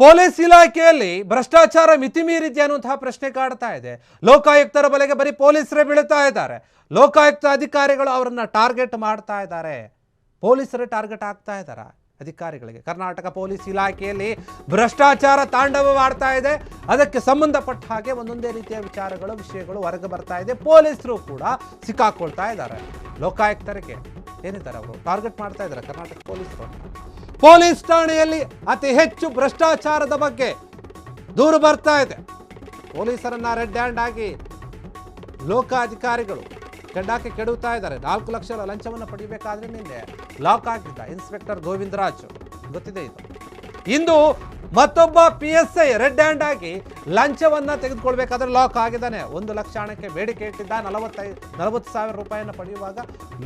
Police ಇಲಾಖೆಯಲ್ಲಿ ಭ್ರಷ್ಟಾಚಾರ ಮಿತಿಮೀರಿದೆ ಅನ್ನುವಂತಹ ಪ್ರಶ್ನೆ ಕಾಡ್ತಾ ಇದೆ. ಲೋಕಾಯುಕ್ತರ ಬಲೆಗೆ ಬರೀ ಪೊಲೀಸರೇ ಬೀಳ್ತಾ ಇದ್ದಾರೆ. ಲೋಕಾಯುಕ್ತ ಅಧಿಕಾರಿಗಳು ಅವರನ್ನ ಟಾರ್ಗೆಟ್ ಮಾಡ್ತಾ ಇದ್ದಾರೆ. ಪೊಲೀಸರೇ ಟಾರ್ಗೆಟ್ ಆಗ್ತಾ ಇದ್ದಾರೆ ಅಧಿಕಾರಿಗಳಿಗೆ. ಕರ್ನಾಟಕ ಪೊಲೀಸ್ ಇಲಾಖೆಯಲ್ಲಿ ಭ್ರಷ್ಟಾಚಾರ ತಾಂಡವವಾಡ್ತಾ ಇದೆ. ಅದಕ್ಕೆ ಸಂಬಂಧಪಟ್ಟ ಹಾಗೆ ಒಂದೊಂದೇ ರೀತಿಯ ವಿಷಯಗಳು ಹೊರಗೆ ಬರ್ತಾ ಇದೆ. ಪೊಲೀಸರು ಕೂಡ ಸಿಕ್ಕಾಕೊಳ್ತಾ ಇದ್ದಾರೆ. ಲೋಕಾಯುಕ್ತರಿಗೆ ಏನಿದ್ದಾರೆ ಅವರು ಟಾರ್ಗೆಟ್ ಮಾಡ್ತಾ ಇದ್ದಾರೆ ಕರ್ನಾಟಕ ಪೊಲೀಸರು. ಪೊಲೀಸ್ ಠಾಣೆಯಲ್ಲಿ ಅತಿ ಹೆಚ್ಚು ಭ್ರಷ್ಟಾಚಾರದ ಬಗ್ಗೆ ದೂರು ಬರ್ತಾ ಇದೆ. ಪೊಲೀಸರನ್ನ ರೆಡ್ ಹ್ಯಾಂಡ್ ಆಗಿ ಲೋಕಾಧಿಕಾರಿಗಳು ಕೆಡ್ಡಾಕೆ ಕೆಡುತ್ತಾ ಇದ್ದಾರೆ. 4 ಲಕ್ಷ ಲಂಚವನ್ನು ಪಡಿಬೇಕಾದ್ರೆ ನಿನ್ನೆ ಲಾಕ್ ಆಗಿದ್ದ ಇನ್ಸ್ಪೆಕ್ಟರ್ ಗೋವಿಂದರಾಜ್, ಗೊತ್ತಿದೆ ಇದು. ಇಂದು ಮತ್ತೊಬ್ಬ PSI ರೆಡ್ ಹ್ಯಾಂಡ್ ಆಗಿ ಲಂಚವನ್ನ ತೆಗೆದುಕೊಳ್ಬೇಕಾದ್ರೆ ಲಾಕ್ ಆಗಿದ್ದಾನೆ. 1 ಲಕ್ಷ ಹಣಕ್ಕೆ ಬೇಡಿಕೆ ಇಟ್ಟಿದ್ದ. 40,000 ರೂಪಾಯಿಯನ್ನು ಪಡೆಯುವಾಗ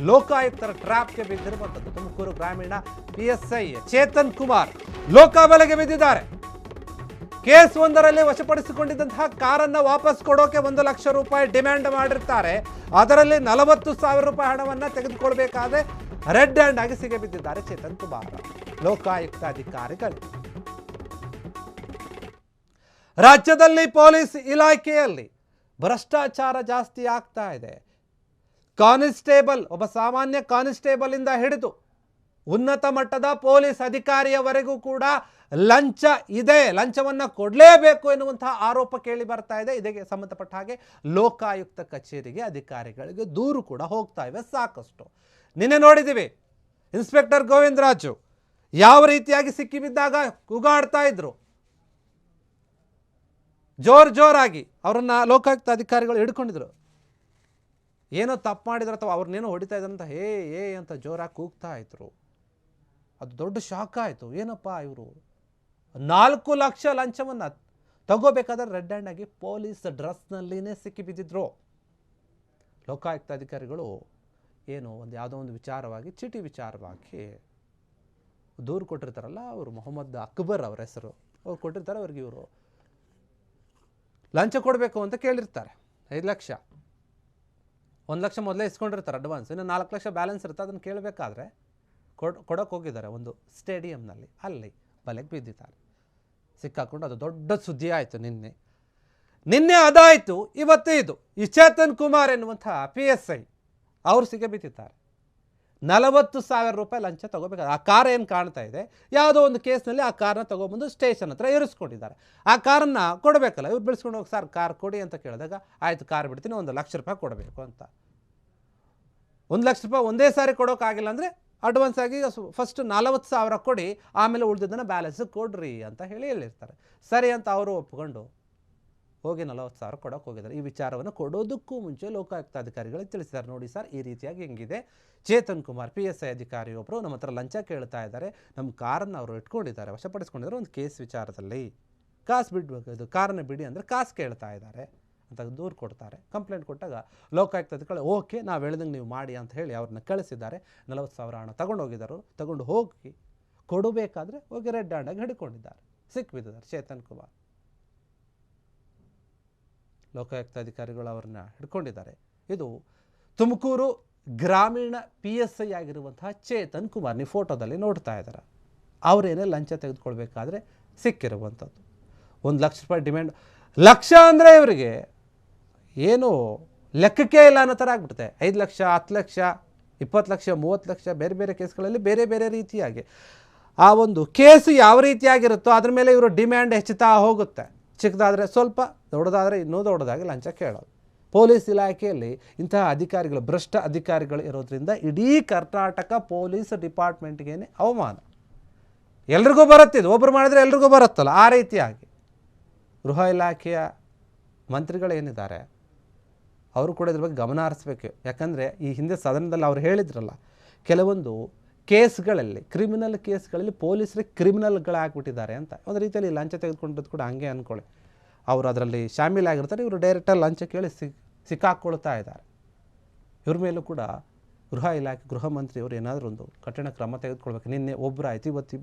ಲೋಕಾಯುಕ್ತರ ಟ್ರ್ಯಾಪ್ಗೆ ಬಿದ್ದಿರುವಂಥದ್ದು. ತುಮಕೂರು ಗ್ರಾಮೀಣ PSI ಚೇತನ್ ಕುಮಾರ್ ಲೋಕಾಬಲೆಗೆ ಬಿದ್ದಿದ್ದಾರೆ. ಕೇಸ್ ಒಂದರಲ್ಲಿ ವಶಪಡಿಸಿಕೊಂಡಿದ್ದಂತಹ ಕಾರನ್ನು ವಾಪಸ್ ಕೊಡೋಕೆ 1 ಲಕ್ಷ ರೂಪಾಯಿ ಡಿಮ್ಯಾಂಡ್ ಮಾಡಿರ್ತಾರೆ. ಅದರಲ್ಲಿ 40,000 ರೂಪಾಯಿ ಹಣವನ್ನು ತೆಗೆದುಕೊಳ್ಬೇಕಾದ್ರೆ ರೆಡ್ ಹ್ಯಾಂಡ್ ಆಗಿ ಸಿಗಬಿದ್ದಿದ್ದಾರೆ ಚೇತನ್ ಕುಮಾರ್. ಲೋಕಾಯುಕ್ತ ಅಧಿಕಾರಿಗಳು ರಾಜ್ಯದಲ್ಲಿ ಪೊಲೀಸ್ ಇಲಾಖೆಯಲ್ಲಿ ಭ್ರಷ್ಟಾಚಾರ ಜಾಸ್ತಿ ಆಗ್ತಾ ಇದೆ. ಕಾನ್ಸ್ಟೇಬಲ್, ಒಬ್ಬ ಸಾಮಾನ್ಯ ಕಾನ್ಸ್ಟೇಬಲ್ ಇಂದ ಹಿಡಿದು ಉನ್ನತ ಮಟ್ಟದ ಪೊಲೀಸ್ ಅಧಿಕಾರಿಯವರೆಗೂ ಕೂಡ ಲಂಚ ಇದೆ, ಲಂಚವನ್ನು ಕೊಡಲೇಬೇಕು ಎನ್ನುವಂತಹ ಆರೋಪ ಕೇಳಿ ಬರ್ತಾ ಇದೆ. ಇದಕ್ಕೆ ಸಂಬಂಧಪಟ್ಟ ಹಾಗೆ ಲೋಕಾಯುಕ್ತ ಕಚೇರಿಗೆ ಅಧಿಕಾರಿಗಳಿಗೆ ದೂರು ಕೂಡ ಹೋಗ್ತಾ ಇವೆ ಸಾಕಷ್ಟು. ನಿನ್ನೆ ನೋಡಿದ್ದೀವಿ ಇನ್ಸ್ಪೆಕ್ಟರ್ ಗೋವಿಂದರಾಜು ಯಾವ ರೀತಿಯಾಗಿ ಸಿಕ್ಕಿಬಿದ್ದಾಗ ಕೂಗಾಡ್ತಾ ಇದ್ರು. ಜೋರಾಗಿ ಅವರನ್ನ ಲೋಕಾಯುಕ್ತ ಅಧಿಕಾರಿಗಳು ಹಿಡ್ಕೊಂಡಿದ್ರು. ಏನೋ ತಪ್ಪು ಮಾಡಿದ್ರು ಅಥವಾ ಅವ್ರನ್ನೇನೋ ಹೊಡಿತಾ ಇದ್ರಂತ ಹೇ ಅಂತ ಜೋರಾಗಿ ಕೂಗ್ತಾ ಇದ್ರು. ಅದು ದೊಡ್ಡ ಶಾಕ್ ಆಯಿತು. ಏನಪ್ಪ ಇವರು 4 ಲಕ್ಷ ಲಂಚವನ್ನು ತಗೋಬೇಕಾದ್ರೆ ರೆಡ್ ಹ್ಯಾಂಡ್ ಆಗಿ ಪೊಲೀಸ್ ಡ್ರೆಸ್ನಲ್ಲಿನೇ ಸಿಕ್ಕಿಬಿದ್ದಿದ್ರು. ಲೋಕಾಯುಕ್ತ ಅಧಿಕಾರಿಗಳು ಏನು ಯಾವುದೋ ಒಂದು ವಿಚಾರವಾಗಿ ಚೀಟಿ ವಿಚಾರವಾಗಿ ದೂರು ಕೊಟ್ಟಿರ್ತಾರಲ್ಲ, ಅವರು ಮೊಹಮ್ಮದ್ ಅಕ್ಬರ್ ಅವರ ಹೆಸರು, ಅವ್ರು ಕೊಟ್ಟಿರ್ತಾರೆ. ಅವ್ರಿಗೆ ಇವರು ಲಂಚ ಕೊಡಬೇಕು ಅಂತ ಕೇಳಿರ್ತಾರೆ. 5 ಲಕ್ಷ, 1 ಲಕ್ಷ ಮೊದಲೇ ಇಸ್ಕೊಂಡಿರ್ತಾರೆ ಅಡ್ವಾನ್ಸ್. ಇನ್ನು 4 ಲಕ್ಷ ಬ್ಯಾಲೆನ್ಸ್ ಇರುತ್ತೆ. ಅದನ್ನು ಕೇಳಬೇಕಾದ್ರೆ ಕೊಡೋಕೆ ಹೋಗಿದ್ದಾರೆ ಒಂದು ಸ್ಟೇಡಿಯಂನಲ್ಲಿ. ಅಲ್ಲಿ ಬಲೆಗೆ ಬಿದ್ದಿದ್ದಾರೆ, ಸಿಕ್ಕಾಕೊಂಡು. ಅದು ದೊಡ್ಡ ಸುದ್ದಿ ಆಯಿತು ನಿನ್ನೆ ಅದಾಯಿತು. ಇವತ್ತು ಇದು ಈ ಚೇತನ್ ಕುಮಾರ್ ಎನ್ನುವಂಥ PSI ಅವರು ಸಿಗಬಿದ್ದಿದ್ದಾರೆ. 40,000 ರೂಪಾಯಿ ಲಂಚ ತಗೋಬೇಕಾದ್ರೆ ಆ ಕಾರ್ ಏನು ಕಾಣ್ತಾ ಇದೆ, ಯಾವುದೋ ಒಂದು ಕೇಸ್ನಲ್ಲಿ ಆ ಕಾರ್ನ ತೊಗೊಬಂದು ಸ್ಟೇಷನ್ ಹತ್ರ ಇರಿಸ್ಕೊಂಡಿದ್ದಾರೆ. ಆ ಕಾರನ್ನು ಕೊಡಬೇಕಲ್ಲ, ಇವ್ರು ಬಿಡಿಸ್ಕೊಂಡು ಹೋಗಿ ಸರ್ ಕಾರ್ ಕೊಡಿ ಅಂತ ಕೇಳಿದಾಗ ಆಯಿತು ಕಾರ್ ಬಿಡ್ತೀನಿ, 1 ಲಕ್ಷ ರೂಪಾಯಿ ಕೊಡಬೇಕು ಅಂತ. 1 ಲಕ್ಷ ರೂಪಾಯಿ ಒಂದೇ ಸಾರಿ ಕೊಡೋಕ್ಕಾಗಿಲ್ಲ ಅಂದರೆ ಅಡ್ವಾನ್ಸ್ ಆಗಿ ಫಸ್ಟ್ 40,000 ಕೊಡಿ, ಆಮೇಲೆ ಉಳಿದಿದ್ದನ್ನು ಬ್ಯಾಲೆನ್ಸ್ ಕೊಡ್ರಿ ಅಂತ ಹೇಳಿರ್ತಾರೆ. ಸರಿ ಅಂತ ಅವರು ಒಪ್ಕೊಂಡು ಹೋಗಿ 40,000 ಕೊಡೋಕೆ ಹೋಗಿದ್ದಾರೆ. ಈ ವಿಚಾರವನ್ನು ಕೊಡೋದಕ್ಕೂ ಮುಂಚೆ ಲೋಕಾಯುಕ್ತ ಅಧಿಕಾರಿಗಳಿಗೆ ತಿಳಿಸಿದ್ದಾರೆ. ನೋಡಿ ಸರ್, ಈ ರೀತಿಯಾಗಿ ಹೆಂಗಿದೆ, ಚೇತನ್ ಕುಮಾರ್ PSI ಅಧಿಕಾರಿಯೊಬ್ಬರು ನಮ್ಮ ಹತ್ರ ಲಂಚ ಕೇಳ್ತಾ ಇದ್ದಾರೆ, ನಮ್ಮ ಕಾರನ್ನು ಅವರು ಇಟ್ಕೊಂಡಿದ್ದಾರೆ, ವಶಪಡಿಸ್ಕೊಂಡಿದ್ದಾರೆ ಒಂದು ಕೇಸ್ ವಿಚಾರದಲ್ಲಿ. ಕಾಸು ಬಿಡಬೇಕು, ಇದು ಕಾರನ್ನು ಬಿಡಿ ಅಂದರೆ ಕಾಸು ಕೇಳ್ತಾ ಇದ್ದಾರೆ ಅಂತ ದೂರು ಕೊಡ್ತಾರೆ. ಕಂಪ್ಲೇಂಟ್ ಕೊಟ್ಟಾಗ ಲೋಕಾಯುಕ್ತ ಅಧಿಕಾರಿ ಓಕೆ ನಾವು ಹೇಳ್ದಂಗೆ ನೀವು ಮಾಡಿ ಅಂತ ಹೇಳಿ ಅವ್ರನ್ನ ಕಳಿಸಿದ್ದಾರೆ. 40,000 ಹಣ ತಗೊಂಡು ಹೋಗಿ ಕೊಡಬೇಕಾದ್ರೆ ಹೋಗಿ ರೆಡ್ ಹ್ಯಾಂಡಾಗಿ ಹಿಡ್ಕೊಂಡಿದ್ದಾರೆ, ಸಿಕ್ಕಿಬಿದ್ದಿದ್ದಾರೆ ಚೇತನ್ ಕುಮಾರ್. ಲೋಕಾಯುಕ್ತ ಅಧಿಕಾರಿಗಳು ಅವ್ರನ್ನ ಹಿಡ್ಕೊಂಡಿದ್ದಾರೆ. ಇದು ತುಮಕೂರು ಗ್ರಾಮೀಣ PSI ಆಗಿರುವಂತಹ ಚೇತನ್ ಕುಮಾರ್. ನೀವು ಫೋಟೋದಲ್ಲಿ ನೋಡ್ತಾ ಇದ್ದಾರೆ. ಅವರೇನೇ ಲಂಚ ತೆಗೆದುಕೊಳ್ಬೇಕಾದ್ರೆ ಸಿಕ್ಕಿರುವಂಥದ್ದು. 1 ಲಕ್ಷ ರೂಪಾಯಿ ಡಿಮ್ಯಾಂಡ್. ಲಕ್ಷ ಅಂದರೆ ಇವರಿಗೆ ಏನು ಲೆಕ್ಕಕ್ಕೆ ಇಲ್ಲ ಅನ್ನೋ ಥರ ಆಗ್ಬಿಡುತ್ತೆ. 5 ಲಕ್ಷ, 10 ಲಕ್ಷ, 20 ಲಕ್ಷ, 30 ಲಕ್ಷ, ಬೇರೆ ಬೇರೆ ಕೇಸ್ಗಳಲ್ಲಿ ಬೇರೆ ರೀತಿಯಾಗಿ ಆ ಒಂದು ಕೇಸು ಯಾವ ರೀತಿಯಾಗಿರುತ್ತೋ ಅದ್ರ ಮೇಲೆ ಇವರು ಡಿಮ್ಯಾಂಡ್ ಹೆಚ್ಚುತ್ತಾ ಹೋಗುತ್ತೆ. ಚಿಕ್ಕದಾದರೆ ಸ್ವಲ್ಪ, ದೊಡ್ಡದಾದರೆ ಇನ್ನೂ ದೊಡ್ಡದಾಗಿ ಲಂಚ ಕೇಳೋದು. ಪೊಲೀಸ್ ಇಲಾಖೆಯಲ್ಲಿ ಇಂತಹ ಅಧಿಕಾರಿಗಳು, ಭ್ರಷ್ಟ ಅಧಿಕಾರಿಗಳು ಇರೋದ್ರಿಂದ ಇಡೀ ಕರ್ನಾಟಕ ಪೊಲೀಸ್ ಡಿಪಾರ್ಟ್ಮೆಂಟ್ಗೇನೆ ಅವಮಾನ. ಎಲ್ರಿಗೂ ಬರುತ್ತಿದ್ದು, ಒಬ್ಬರು ಮಾಡಿದರೆ ಎಲ್ರಿಗೂ ಬರುತ್ತಲ್ಲ, ಆ ರೀತಿಯಾಗಿ ಗೃಹ ಇಲಾಖೆಯ ಮಂತ್ರಿಗಳೇನಿದ್ದಾರೆ ಅವರು ಕೂಡ ಇದ್ರ ಬಗ್ಗೆ ಗಮನ ಹರಿಸ್ಬೇಕು. ಯಾಕಂದರೆ ಈ ಹಿಂದೆ ಸದನದಲ್ಲಿ ಅವರು ಹೇಳಿದ್ರಲ್ಲ, ಕೆಲವೊಂದು ಕೇಸ್ಗಳಲ್ಲಿ, ಕ್ರಿಮಿನಲ್ ಕೇಸ್ಗಳಲ್ಲಿ ಪೊಲೀಸರಿಗೆ ಕ್ರಿಮಿನಲ್ಗಳಾಗ್ಬಿಟ್ಟಿದ್ದಾರೆ ಅಂತ. ಒಂದು ರೀತಿಯಲ್ಲಿ ಲಂಚ ತೆಗೆದುಕೊಂಡದ್ದು ಕೂಡ ಹಂಗೆ ಅಂದ್ಕೊಳ್ಳಿ. ಅವರು ಅದರಲ್ಲಿ ಶಾಮೀಲಾಗಿರ್ತಾರೆ. ಇವರು ಡೈರೆಕ್ಟಾಗಿ ಲಂಚ ಕೇಳಿ ಸಿಕ್ಕಾಕ್ಕೊಳ್ತಾ ಇದ್ದಾರೆ. ಇವ್ರ ಮೇಲೂ ಕೂಡ ಗೃಹ ಇಲಾಖೆ, ಗೃಹ ಮಂತ್ರಿಯವರು ಏನಾದರೂ ಒಂದು ಕಠಿಣ ಕ್ರಮ ತೆಗೆದುಕೊಳ್ಬೇಕು. ನಿನ್ನೆ ಒಬ್ಬರಾಯಿತು, ಇವತ್ತು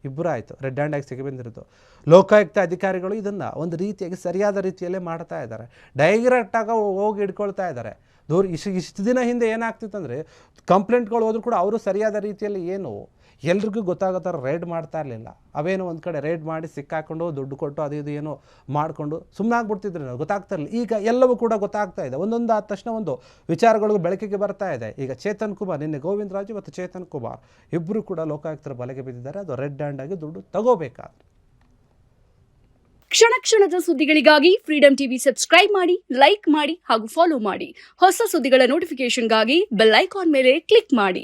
ಇಬ್ಬರು ಆಯಿತು ರೆಡ್ ಹ್ಯಾಂಡ್ ಆಗಿ ಸಿಗಿಬಂದಿರೋದು. ಲೋಕಾಯುಕ್ತ ಅಧಿಕಾರಿಗಳು ಇದನ್ನು ಒಂದು ರೀತಿಯಾಗಿ ಸರಿಯಾದ ರೀತಿಯಲ್ಲೇ ಮಾಡ್ತಾ ಇದ್ದಾರೆ. ಡೈರೆಕ್ಟಾಗಿ ಹೋಗಿ ಹಿಡ್ಕೊಳ್ತಾ ಇದ್ದಾರೆ. ಇಷ್ಟು ದಿನ ಹಿಂದೆ ಏನಾಗ್ತಿತ್ತು ಅಂದರೆ ಕಂಪ್ಲೇಂಟ್ಗಳು ಹೋದರೂ ಕೂಡ ಅವರು ಸರಿಯಾದ ರೀತಿಯಲ್ಲಿ ಏನು ಎಲ್ರಿಗೂ ಗೊತ್ತಾಗೋ ಥರ ರೇಡ್ ಮಾಡ್ತಾ ಇರಲಿಲ್ಲ. ಅವೇನೋ ಒಂದು ಕಡೆ ರೇಡ್ ಮಾಡಿ ಸಿಕ್ಕಾಕೊಂಡು ದುಡ್ಡು ಕೊಟ್ಟು ಅದು ಇದು ಏನೋ ಮಾಡಿಕೊಂಡು ಸುಮ್ಮನೆ ಆಗ್ಬಿಡ್ತಿದ್ರು, ನಾವು ಗೊತ್ತಾಗ್ತಾ ಇರಲಿಲ್ಲ. ಈಗ ಎಲ್ಲವೂ ಕೂಡ ಗೊತ್ತಾಗ್ತಾ ಇದೆ. ಒಂದೊಂದು ಆದ ತಕ್ಷಣ ಒಂದು ವಿಚಾರಗಳು ಬೆಳಕಿಗೆ ಬರ್ತಾ ಇದೆ. ಈಗ ಚೇತನ್ ಕುಮಾರ್, ನಿನ್ನೆ ಗೋವಿಂದ ರಾಜು ಮತ್ತು ಚೇತನ್ ಕುಮಾರ್ ಇಬ್ಬರು ಕೂಡ ಲೋಕಾಯುಕ್ತರ ಬಲೆಗೆ ಬಿದ್ದಿದ್ದಾರೆ. ಅದು ರೆಡ್ ಹ್ಯಾಂಡ್ ಆಗಿ ದುಡ್ಡು ತಗೋಬೇಕಾದ್ರೆ. ಕ್ಷಣ ಕ್ಷಣದ ಸುದ್ದಿಗಳಿಗಾಗಿ ಫ್ರೀಡಂ ಟಿವಿ ಸಬ್ಸ್ಕ್ರೈಬ್ ಮಾಡಿ, ಲೈಕ್ ಮಾಡಿ ಹಾಗೂ ಫಾಲೋ ಮಾಡಿ. ಹೊಸ ಸುದ್ದಿಗಳ ನೋಟಿಫಿಕೇಶನ್ಗಾಗಿ ಬೆಲ್ ಐಕಾನ್ ಮೇಲೆ ಕ್ಲಿಕ್ ಮಾಡಿ.